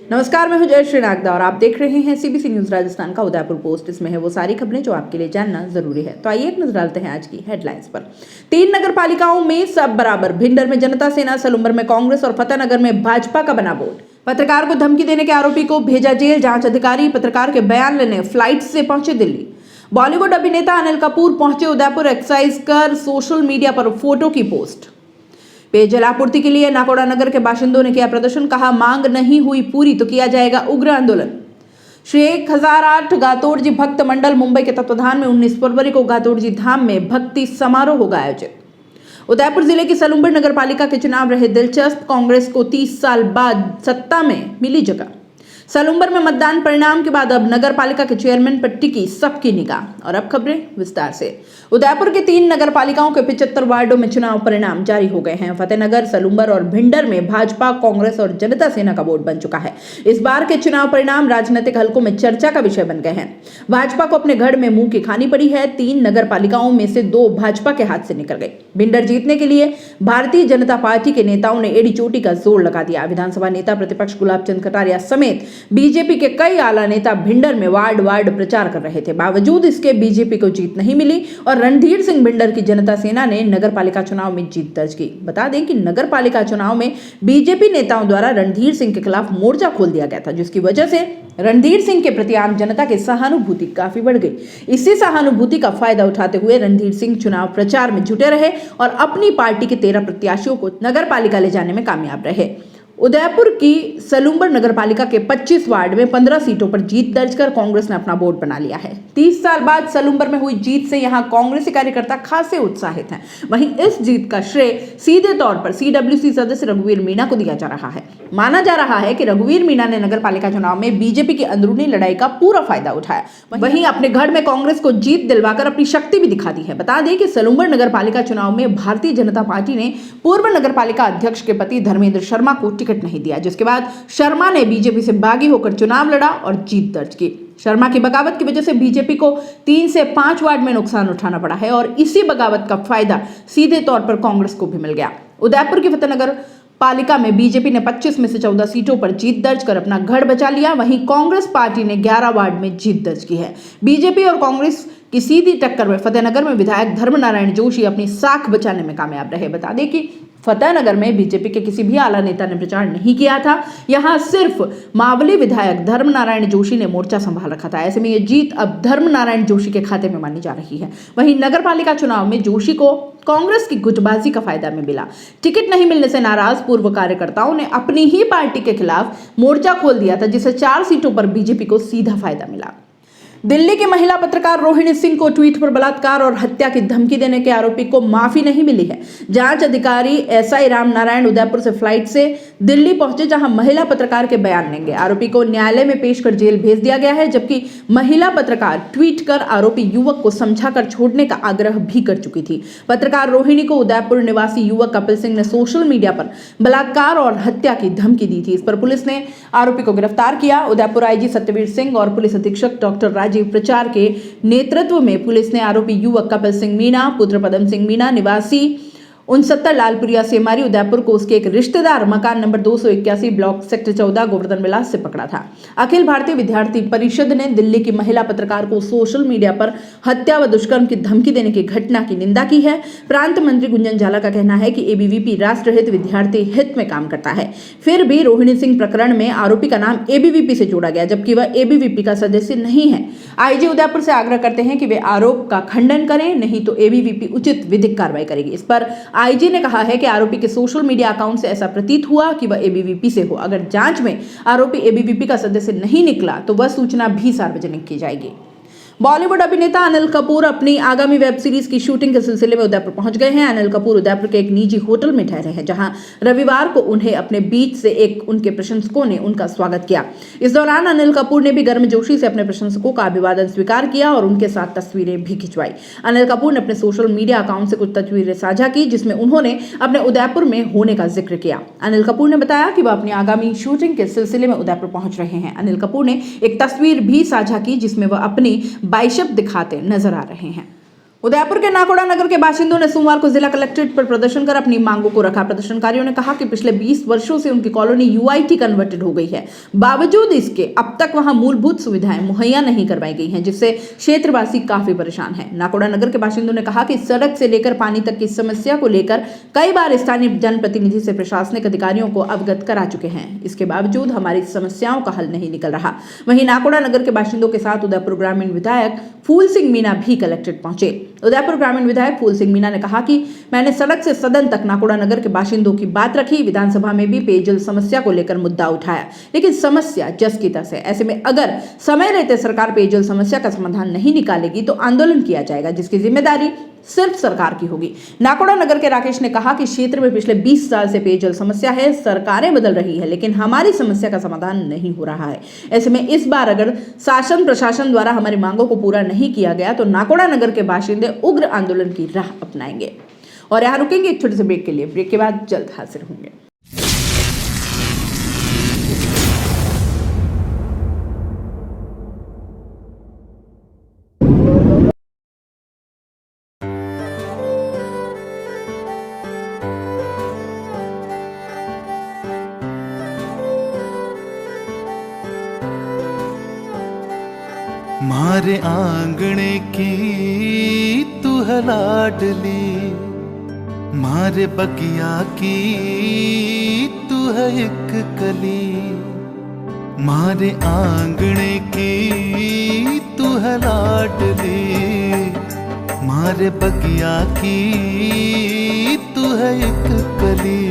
नमस्कार, मैं हूं जयश्री नागदा और आप देख रहे हैं सीबीसी न्यूज राजस्थान का उदयपुर पोस्ट। इसमें है वो सारी खबरें जो आपके लिए जानना जरूरी है। तो आइए एक नजर डालते हैं आज की हेडलाइंस पर। 3 नगर पालिकाओं में सब बराबर, भिंडर में जनता सेना, सलुम्बर में कांग्रेस और फतेहनगर में भाजपा का बना बोर्ड। पत्रकार को धमकी देने के आरोपी को भेजा जेल, जांच अधिकारी पत्रकार के बयान लेने फ्लाइट से पहुंचे दिल्ली। बॉलीवुड अभिनेता अनिल कपूर पहुंचे उदयपुर, एक्सरसाइज कर सोशल मीडिया पर फोटो की पोस्ट। पेयजल आपूर्ति के लिए नाकोड़ा नगर के बाशिंदों ने किया प्रदर्शन, कहा मांग नहीं हुई पूरी तो किया जाएगा उग्र आंदोलन। श्री 1008 गातोड़जी भक्त मंडल मुंबई के तत्वाधान में 19 फरवरी को गातोड़जी धाम में भक्ति समारोह होगा आयोजित। उदयपुर जिले की सलुम्बर नगर पालिका के चुनाव रहे दिलचस्प, कांग्रेस को 30 साल बाद सत्ता में मिली जगह। सलुम्बर में मतदान परिणाम के बाद अब नगर पालिका के चेयरमैन पर टिकी सबकी निगाह। और अब खबरें विस्तार से। उदयपुर के 3 नगर पालिकाओं के 75 वार्डों में चुनाव परिणाम जारी हो गए हैं। फतेहनगर, सलुम्बर और भिंडर में भाजपा, कांग्रेस और जनता सेना का बोर्ड बन चुका है। इस बार के चुनाव परिणाम राजनीतिक हलकों में चर्चा का विषय बन गए हैं। भाजपा को अपने गढ़ में मुंह की खानी पड़ी है। 3 नगर पालिकाओं में से 2 भाजपा के हाथ से निकल गई। भिंडर जीतने के लिए भारतीय जनता पार्टी के नेताओं ने एड़ी चोटी का जोर लगा दिया। विधानसभा नेता प्रतिपक्ष गुलाब चंद कटारिया समेत बीजेपी के कई आला नेता भिंडर में वार्ड वार्ड प्रचार कर रहे थे। बावजूद इसके बीजेपी को जीत नहीं मिली और रणधीर सिंह भिंडर की जनता सेना ने नगर पालिका चुनाव में जीत दर्ज की। बता दें कि नगर पालिका चुनाव में बीजेपी नेताओं द्वारा रणधीर सिंह के खिलाफ मोर्चा खोल दिया गया था, जिसकी वजह से रणधीर सिंह के प्रति आम जनता की सहानुभूति काफी बढ़ गई। इसी सहानुभूति का फायदा उठाते हुए रणधीर सिंह चुनाव प्रचार में जुटे रहे और अपनी पार्टी के 13 प्रत्याशियों को नगर पालिका ले जाने में कामयाब रहे। उदयपुर की सलुम्बर नगर पालिका के 25 वार्ड में 15 सीटों पर जीत दर्ज कर कांग्रेस ने अपना बोर्ड बना लिया है। 30 साल बाद सलुम्बर में हुई जीत से यहां कांग्रेसी कार्यकर्ता खासे उत्साहित हैं। वहीं इस जीत का श्रेय सीधे तौर पर सीडब्ल्यूसी सदस्य रघुवीर मीणा को दिया जा रहा है। माना जा रहा है कि रघुवीर मीणा ने नगर पालिका चुनाव में बीजेपी की अंदरूनी लड़ाई का पूरा फायदा उठाया। वहीं अपने गढ़ में कांग्रेस को जीत दिलवाकर अपनी शक्ति भी दिखा दी है। बता दें कि सलुम्बर नगर पालिका चुनाव में भारतीय जनता पार्टी ने पूर्व नगर पालिका अध्यक्ष के पति धर्मेंद्र शर्मा को टिकट नहीं दिया, जिसके बाद शर्मा ने बीजेपी से बागी होकर चुनाव लड़ा और जीत दर्ज की। शर्मा की बगावत की वजह से बीजेपी को 3 से 5 वार्ड में नुकसान उठाना पड़ा है और इसी बगावत का फायदा सीधे तौर पर कांग्रेस को भी मिल गया। उदयपुर की फतेहनगर पालिका में बीजेपी ने 25 में से 14 सीटों पर जीत दर्ज कर अपना गढ़ बचा लिया। वहीं कांग्रेस पार्टी ने 11 वार्ड में जीत दर्ज की है। बीजेपी और कांग्रेस की सीधी टक्कर में फतेहनगर में विधायक धर्मनारायण जोशी अपनी साख बचाने में कामयाब रहे। बता दें कि फतेहनगर में बीजेपी के किसी भी आला नेता ने प्रचार नहीं किया था। यहां सिर्फ मावली विधायक धर्मनारायण जोशी ने मोर्चा संभाल रखा था। ऐसे में ये जीत अब धर्मनारायण जोशी के खाते में मानी जा रही है। वहीं नगर पालिका चुनाव में जोशी को कांग्रेस की गुटबाजी का फायदा में मिला। टिकट नहीं मिलने से नाराज पूर्व कार्यकर्ताओं ने अपनी ही पार्टी के खिलाफ मोर्चा खोल दिया था, जिससे 4 सीटों पर बीजेपी को सीधा फायदा मिला। दिल्ली की महिला पत्रकार रोहिणी सिंह को ट्वीट पर बलात्कार और हत्या की धमकी देने के आरोपी को माफी नहीं मिली है। जांच अधिकारी एसआई राम नारायण उदयपुर से फ्लाइट से दिल्ली पहुंचे, जहां महिला पत्रकार के बयान लेंगे। आरोपी को न्यायालय में पेश कर जेल भेज दिया गया है, जबकि महिला पत्रकार ट्वीट कर आरोपी युवक को समझाकर छोड़ने का आग्रह भी कर चुकी थी। पत्रकार रोहिणी को उदयपुर निवासी युवक कपिल सिंह ने सोशल मीडिया पर बलात्कार और हत्या की धमकी दी थी। इस पर पुलिस ने आरोपी को गिरफ्तार किया। उदयपुर आईजी सत्यवीर सिंह और पुलिस अधीक्षक डॉक्टर राजीव प्रचार के नेतृत्व में पुलिस ने आरोपी युवक कपिल सिंह मीणा पुत्र पदम सिंह मीणा निवासी 69 लालपुरिया सेमारी उदयपुर को उसके एक रिश्तेदार मकान नंबर 281 ब्लॉक सेक्टर 14 गोवर्धन विलास से पकड़ा था। अखिल भारतीय विद्यार्थी परिषद ने दिल्ली की महिला पत्रकार को सोशल मीडिया पर हत्या व दुष्कर्म की धमकी देने की घटना की निंदा की है। प्रांत मंत्री गुंजन झाला का कहना है कि एबीवीपी राष्ट्रहित विद्यार्थी हित में काम करता है। फिर भी रोहिणी सिंह प्रकरण में आरोपी का नाम एबीवीपी से जोड़ा गया, जबकि वह एबीवीपी का सदस्य नहीं है। आईजी उदयपुर से आग्रह करते हैं कि वे आरोप का खंडन करें, नहीं तो एबीवीपी उचित विधिक कार्रवाई करेगी। इस पर आईजी ने कहा है कि आरोपी के सोशल मीडिया अकाउंट से ऐसा प्रतीत हुआ कि वह एबीवीपी से हो। अगर जांच में आरोपी एबीवीपी का सदस्य नहीं निकला तो वह सूचना भी सार्वजनिक की जाएगी। बॉलीवुड अभिनेता अनिल कपूर अपनी आगामी वेब सीरीज की शूटिंग के सिलसिले में उदयपुर पहुंच गए हैं। अनिल कपूर उदयपुर के एक निजी होटल में ठहरे हैं, जहां रविवार को उन्हें अपने बीच से एक उनके प्रशंसकों ने उनका स्वागत किया। इस दौरान अनिल कपूर ने भी गर्मजोशी से अपने प्रशंसकों का अभिवादन स्वीकार किया और उनके साथ तस्वीरें भी खिंचवाई। अनिल कपूर ने अपने सोशल मीडिया अकाउंट से कुछ तस्वीरें साझा की, जिसमें उन्होंने अपने उदयपुर में होने का जिक्र किया। अनिल कपूर ने बताया कि वह अपनी आगामी शूटिंग के सिलसिले में उदयपुर पहुंच रहे हैं। अनिल कपूर ने एक तस्वीर भी साझा की, जिसमें वह अपनी बाइसेप दिखाते नजर आ रहे हैं। उदयपुर के नाकोड़ा नगर के बाशिंदों ने सोमवार को जिला कलेक्ट्रेट पर प्रदर्शन कर अपनी मांगों को रखा। प्रदर्शनकारियों ने कहा कि पिछले 20 वर्षों से उनकी कॉलोनी यूआईटी कन्वर्टेड हो गई है। बावजूद इसके अब तक वहां मूलभूत सुविधाएं मुहैया नहीं करवाई गई हैं, जिससे क्षेत्रवासी काफी परेशान है। नाकोड़ा नगर के बाशिंदों ने कहा कि सड़क से लेकर पानी तक की समस्या को लेकर कई बार स्थानीय जनप्रतिनिधि से प्रशासनिक अधिकारियों को अवगत करा चुके हैं। इसके बावजूद हमारी समस्याओं का हल नहीं निकल रहा। वहीं नाकोड़ा नगर के बाशिंदों के साथ उदयपुर ग्रामीण विधायक फूल सिंह मीणा भी कलेक्ट्रेट पहुंचे। उदयपुर ग्रामीण विधायक फूल सिंह मीणा ने कहा कि मैंने सड़क से सदन तक नाकोड़ा नगर के बाशिंदों की बात रखी। विधानसभा में भी पेयजल समस्या को लेकर मुद्दा उठाया, लेकिन समस्या जस की तस है। ऐसे में अगर समय रहते सरकार पेयजल समस्या का समाधान नहीं निकालेगी तो आंदोलन किया जाएगा, जिसकी जिम्मेदारी सिर्फ सरकार की होगी। नाकोड़ा नगर के राकेश ने कहा कि क्षेत्र में पिछले 20 साल से पेयजल समस्या है। सरकारें बदल रही है, लेकिन हमारी समस्या का समाधान नहीं हो रहा है। ऐसे में इस बार अगर शासन प्रशासन द्वारा हमारी मांगों को पूरा नहीं किया गया तो नाकोड़ा नगर के बाशिंदे उग्र आंदोलन की राह अपनाएंगे। और यहाँ रुकेंगे एक छोटे से ब्रेक के लिए। ब्रेक के बाद जल्द हाजिर होंगे। मारे आंगणे की तू है लाडली, मारे बगिया की तू है एक कली। मारे आंगणे की तू है लाडली, मारे बगिया की तू है एक कली।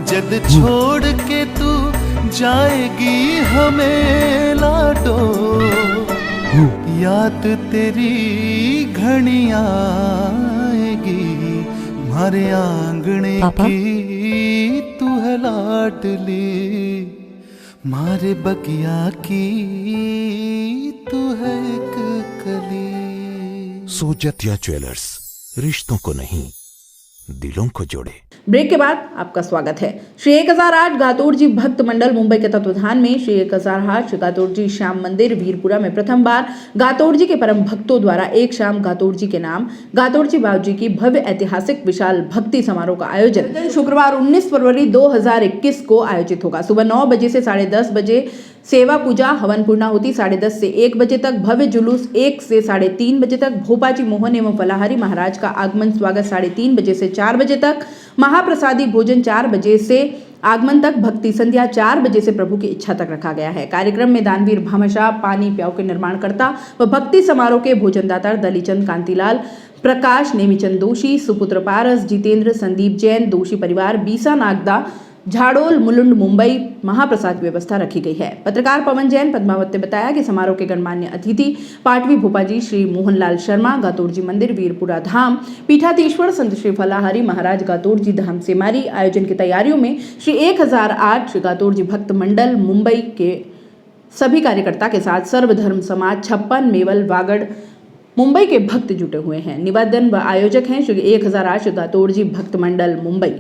जद छोड़ के तू जाएगी हमें लाडो, याद तेरी घनी आएगी। मारे आंगणे की तू है लाडली, मारे बगिया की तू है एक कली। सोजतिया ज्वेलर्स, रिश्तों को नहीं दिलों को जोड़े। ब्रेक के बाद आपका स्वागत है। श्री 1008 गातोड़जी भक्त मंडल मुंबई के तत्वाधान में श्री 1008 श्री गातोड़जी श्याम मंदिर वीरपुरा में प्रथम बार गातोड़जी के परम भक्तों द्वारा एक शाम गातोड़जी के नाम गातोड़जी बाबूजी की भव्य ऐतिहासिक विशाल भक्ति समारोह का आयोजन शुक्रवार 19 फरवरी 2021 को आयोजित होगा। सुबह 9 बजे से 10:30 बजे सेवा पूजा हवन पूर्णाहुति 10:30 से 1 बजे तक, भव्य जुलूस 1 से 3:30 बजे तक, भोपाजी मोहन एवं फलाहारी महाराज का आगमन स्वागत 3:30 बजे से 4 बजे तक, महाप्रसादी भोजन 4 बजे से आगमन तक, भक्ति संध्या 4 बजे से प्रभु की इच्छा तक रखा गया है। कार्यक्रम में दानवीर भामाशाह, पानी प्याऊ के निर्माणकर्ता व भक्ति समारोह के भोजनदाता दलीचंद कांतिलाल, प्रकाश नेमीचंद दोषी, सुपुत्र पारस, जितेंद्र, संदीप जैन, दोषी परिवार, बीसा नागदा, झाड़ोल मुलुंड मुंबई महाप्रसाद की व्यवस्था रखी गई है। पत्रकार पवन जैन पद्मावत ने बताया कि समारोह के गणमान्य अतिथि पाटवी भोपाजी श्री मोहनलाल शर्मा, गातोड़जी मंदिर वीरपुरा धाम, पीठाधीश्वर संत श्री फलाहारी महाराज गातोड़जी धाम सेमारी। आयोजन की तैयारियों में श्री 1008 श्री गातोड़जी भक्त मंडल मुंबई के सभी कार्यकर्ता के साथ सर्वधर्म समाज 56 मेवल वागड़ मुंबई के भक्त जुटे हुए हैं। निवेदन व आयोजक हैं श्री 1008 श्री गातोड़जी भक्त मंडल मुंबई।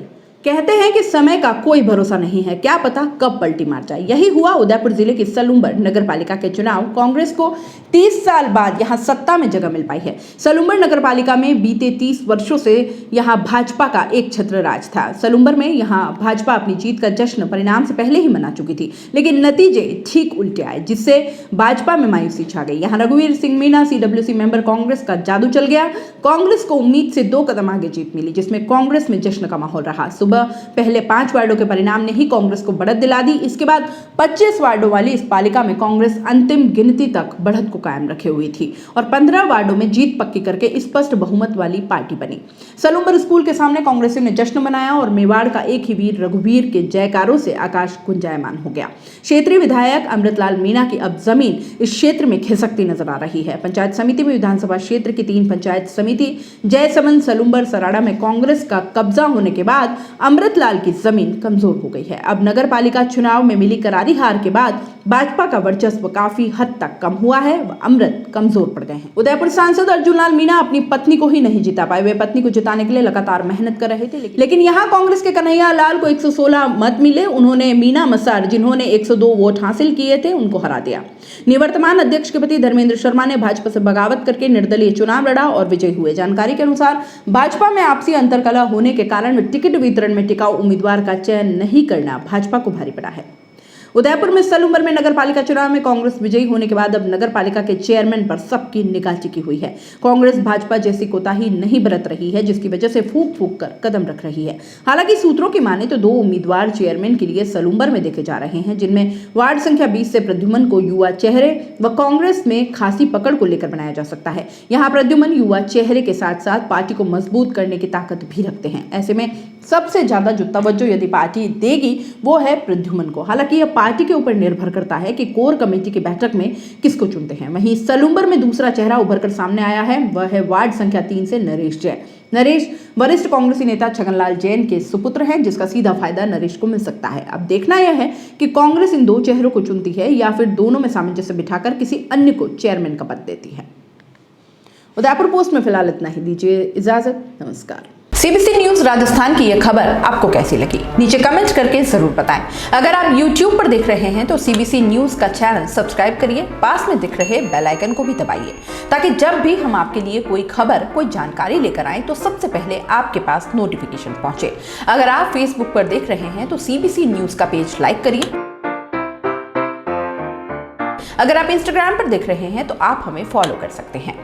कहते हैं कि समय का कोई भरोसा नहीं है, क्या पता कब पलटी मार जाए। यही हुआ उदयपुर जिले की सलूम्बर नगर पालिका के चुनाव। कांग्रेस को 30 साल बाद यहां सत्ता में जगह मिल पाई है। सलूम्बर नगर पालिका में बीते 30 वर्षों से यहां भाजपा का एक छत्र राज था। सलूम्बर में यहां भाजपा अपनी जीत का जश्न परिणाम से पहले ही मना चुकी थी, लेकिन नतीजे ठीक उल्टे आए, जिससे भाजपा में मायूसी छा गई। यहां रघुवीर सिंह मीणा CWC मेंबर कांग्रेस का जादू चल गया। कांग्रेस को उम्मीद से 2 कदम आगे जीत मिली, जिसमें कांग्रेस में जश्न का माहौल रहा। पहले 5 वार्डों के परिणाम ने ही कांग्रेस को बढ़त दिला दी। इसके बाद 25 वार्डों वाली इस पालिका में कांग्रेस अंतिम गिनती तक बढ़त को कायम रखे हुई थी और 15 वार्डों में जीत पक्की करके स्पष्ट बहुमत वाली पार्टी बनी। सलूम्बर स्कूल के सामने कांग्रेसियों ने जश्न मनाया और मेवाड़ का एक ही वीर रघुवीर के जयकारों से आकाश गुंजायमान हो गया। क्षेत्रीय विधायक अमृतलाल मीणा की अब जमीन इस क्षेत्र में खिसकती नजर आ रही है। पंचायत समिति में विधानसभा क्षेत्र की 3 पंचायत समिति जयसमंद, सलूम्बर, सराड़ा में कांग्रेस का कब्जा होने के बाद अमृतलाल की जमीन कमजोर हो गई है। अब नगर पालिका चुनाव में मिली करारी हार के बाद भाजपा का वर्चस्व काफी हद तक कम हुआ है व अमृत कमजोर पड़ गए हैं। उदयपुर सांसद अर्जुन लाल मीणा अपनी पत्नी को ही नहीं जिता पाए। वे पत्नी को जिताने के लिए लगातार मेहनत कर रहे थे, लेकिन यहाँ कांग्रेस के कन्हैया लाल को 116 मत मिले। उन्होंने मीना मसार, जिन्होंने 102 वोट हासिल किए थे, उनको हरा दिया। निवर्तमान अध्यक्ष के पति धर्मेंद्र शर्मा ने भाजपा से बगावत करके निर्दलीय चुनाव लड़ा और विजयी हुए। जानकारी के अनुसार भाजपा में आपसी अंतरकलह होने के कारण टिकट वितरण में टिकाऊ उम्मीदवार का चयन नहीं करना भाजपा को भारी पड़ा है। उदयपुर में साल उम्र में नगर पालिका चुनाव में कांग्रेस विजयी होने के बाद अब नगर पालिका के चेयरमैन पर सबकी निगाह टिकी हुई है। कांग्रेस भाजपा जैसी कोताही नहीं बरत रही है, जिसकी वजह से फूंक फूंक कर कदम रख रही है। हालांकि सूत्रों की माने तो 2 उम्मीदवार चेयरमैन के लिए सलूम्बर में देखे जा रहे हैं, जिनमें वार्ड संख्या 20 से प्रद्युमन को युवा चेहरे व कांग्रेस में खासी पकड़ को लेकर बनाया जा सकता है। यहाँ प्रद्युमन युवा चेहरे के साथ साथ पार्टी को मजबूत करने की ताकत भी रखते हैं। ऐसे में सबसे ज्यादा जो तवज्जो यदि पार्टी देगी वो है प्रद्युमन को। हालांकि यह पार्टी के ऊपर निर्भर करता है कि कोर कमेटी की बैठक में किसको चुनते हैं। वहीं सलूम्बर में दूसरा चेहरा उभरकर सामने आया है, वह है वार्ड संख्या 3 से नरेश जैन। नरेश वरिष्ठ कांग्रेसी नेता छगनलाल जैन के सुपुत्र हैं, जिसका सीधा फायदा नरेश को मिल सकता है। अब देखना यह है कि कांग्रेस इन 2 चेहरों को चुनती है या फिर दोनों में सामंजस्य बिठाकर किसी अन्य को चेयरमैन का पद देती है। उदयपुर पोस्ट में फिलहाल इतना ही। दीजिए इजाजत, नमस्कार। सीबीसी न्यूज राजस्थान की यह खबर आपको कैसी लगी, नीचे कमेंट करके जरूर बताएं। अगर आप YouTube पर देख रहे हैं तो सीबीसी न्यूज का चैनल सब्सक्राइब करिए, पास में दिख रहे बेल आइकन को भी दबाइए, ताकि जब भी हम आपके लिए कोई खबर, कोई जानकारी लेकर आए तो सबसे पहले आपके पास नोटिफिकेशन पहुंचे। अगर आप Facebook पर देख रहे हैं तो सीबीसी न्यूज का पेज लाइक करिए। अगर आप Instagram पर देख रहे हैं तो आप हमें फॉलो कर सकते हैं।